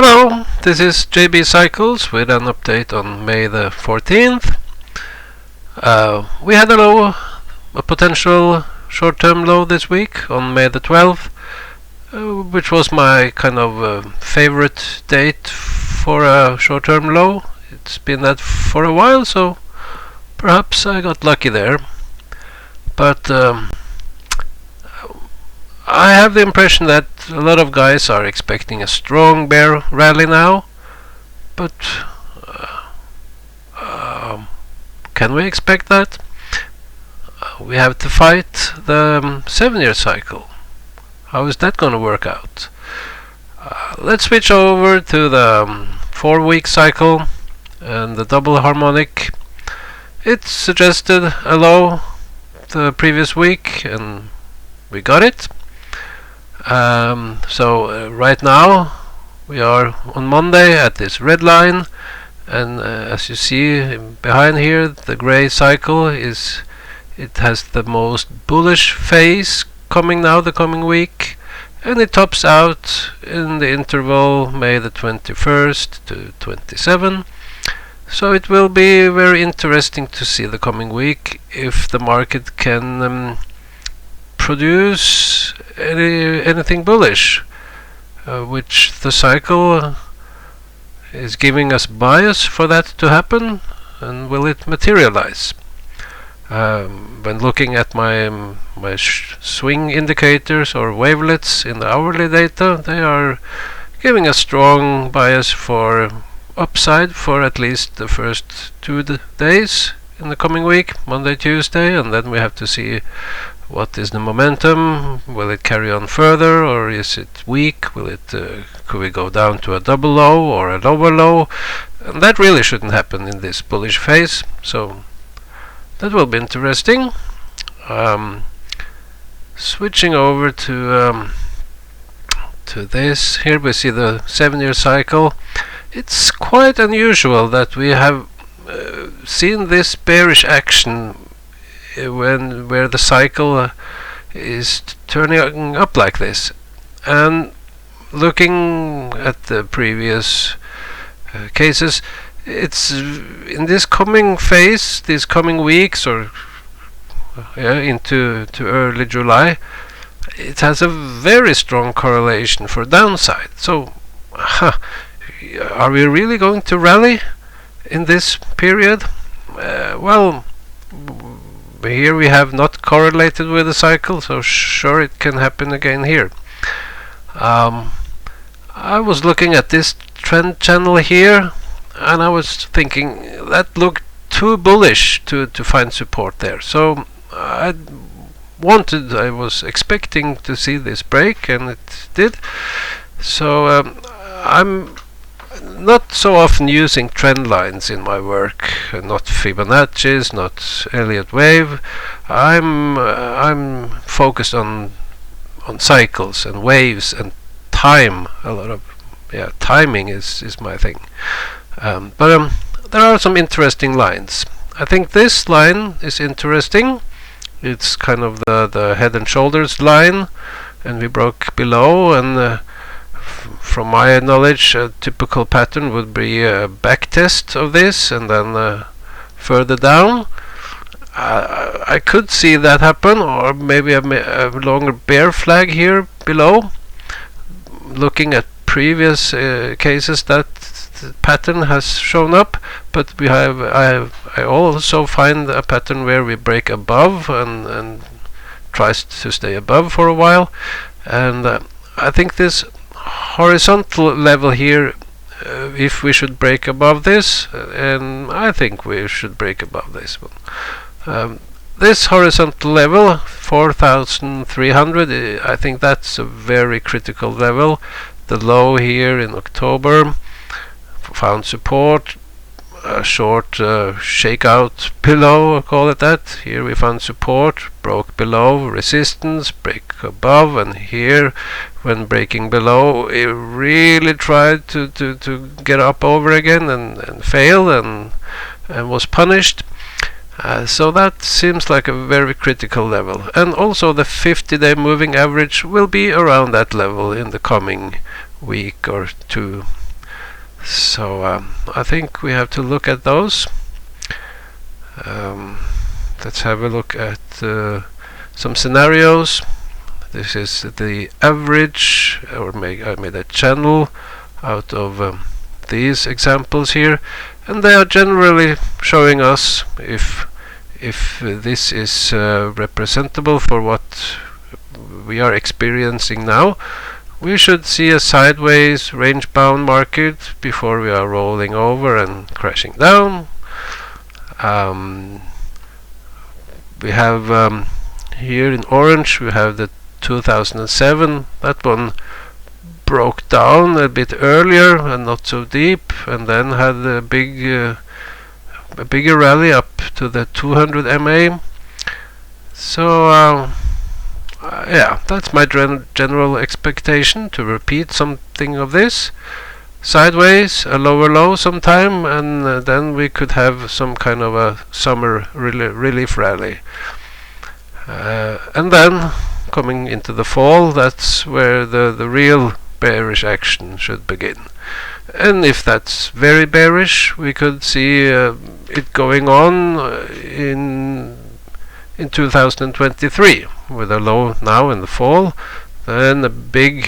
Hello, this is JB Cycles with an update on May the 14th. We had a potential short-term low this week on May the 12th, which was my kind of favorite date for a short-term low. It's been that for a while, so perhaps I got lucky there. But I have the impression that a lot of guys are expecting a strong bear rally now, but can we expect that? We have to fight the 7-year cycle. How is that going to work out? Let's switch over to the 4-week cycle and the double harmonic. It suggested a low the previous week and we got it. So right now we are on Monday at this red line, and as you see behind here, the gray cycle it has the most bullish phase coming now the coming week, and it tops out in the interval May the 21st to 27. So it will be very interesting to see the coming week if the market can produce anything bullish, which the cycle is giving us bias for that to happen, and will it materialize? When looking at my swing indicators or wavelets in the hourly data, they are giving a strong bias for upside for at least the first 2 days in the coming week, Monday, Tuesday, and then we have to see what is the momentum. Will it carry on further, or is it weak? Could we go down to a double low or a lower low? And that really shouldn't happen in this bullish phase, so that will be interesting. Switching over to this, here we see the 7-year cycle. It's quite unusual that we have seen this bearish action where the cycle is turning up like this. And looking at the previous cases, it's in this coming phase, these coming weeks, or into early July, it has a very strong correlation for downside. So are we really going to rally in this period? Well, here we have not correlated with the cycle, so sure it can happen again here. I was looking at this trend channel here, and I was thinking that looked too bullish to find support there. So I was expecting to see this break, and it did. So I'm not so often using trend lines in my work, not Fibonacci's, not Elliott wave. I'm focused on cycles and waves and time. A lot of timing is my thing. But there are some interesting lines. I think this line is interesting. It's kind of the head and shoulders line, and we broke below, and from my knowledge, a typical pattern would be a back test of this, and then further down. I could see that happen, or maybe a longer bear flag here below. Looking at previous cases, that pattern has shown up, but I also find a pattern where we break above and tries to stay above for a while, and I think this horizontal level here, if we should break above this, and I think we should break above this one. This horizontal level, 4,300, I think that's a very critical level. The low here in October found support, a short shakeout below, I'll call it that. Here we found support, broke below, resistance, break above, and here when breaking below it really tried to get up over again and failed and was punished. So that seems like a very critical level, and also the 50-day moving average will be around that level in the coming week or two. So I think we have to look at those. Let's have a look at some scenarios. This is the average, or I made a channel out of these examples here, and they are generally showing us if this is representable for what we are experiencing now. We should see a sideways range-bound market before we are rolling over and crashing down. We have here in orange we have the 2007. That one broke down a bit earlier and not so deep, and then had a bigger rally up to the 200 MA. So yeah, that's my general expectation, to repeat something of this. Sideways, a lower low sometime, and then we could have some kind of a summer relief rally. And then coming into the fall, that's where the real bearish action should begin. And if that's very bearish, we could see it going on in 2023 with a low now in the fall, then a big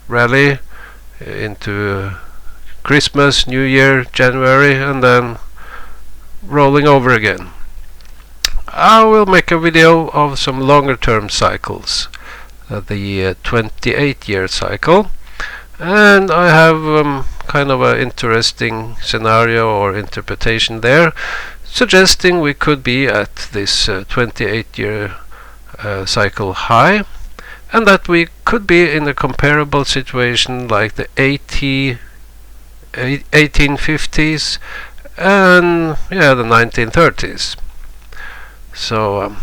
rally into Christmas, New Year, January, and then rolling over again. I will make a video of some longer term cycles, the 28-year cycle, and I have kind of an interesting scenario or interpretation there, suggesting we could be at this 28-year cycle high, and that we could be in a comparable situation like the 1850s and the 1930s. So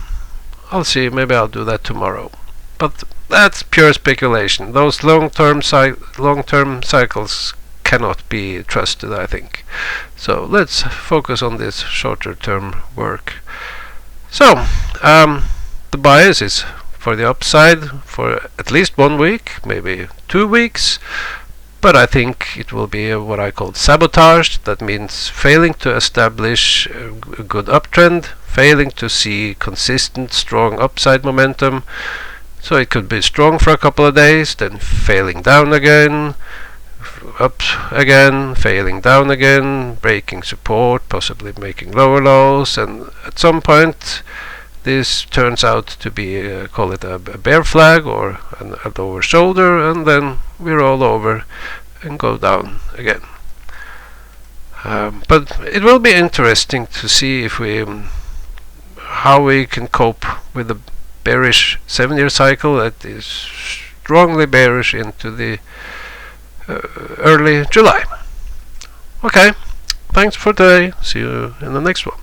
I'll see, maybe I'll do that tomorrow, but that's pure speculation. Those long-term cycles cannot be trusted, I think. So let's focus on this shorter term work. So the bias is for the upside for at least 1 week, maybe 2 weeks, but I think it will be what I call sabotage. That means failing to establish a good uptrend, failing to see consistent strong upside momentum. So it could be strong for a couple of days, then failing down again, up again, failing down again, breaking support, possibly making lower lows, and at some point this turns out to be call it a bear flag or a lower shoulder, and then we roll over and go down again. But it will be interesting to see if we how we can cope with the bearish 7-year cycle that is strongly bearish into the early July. Okay, thanks for today. See you in the next one.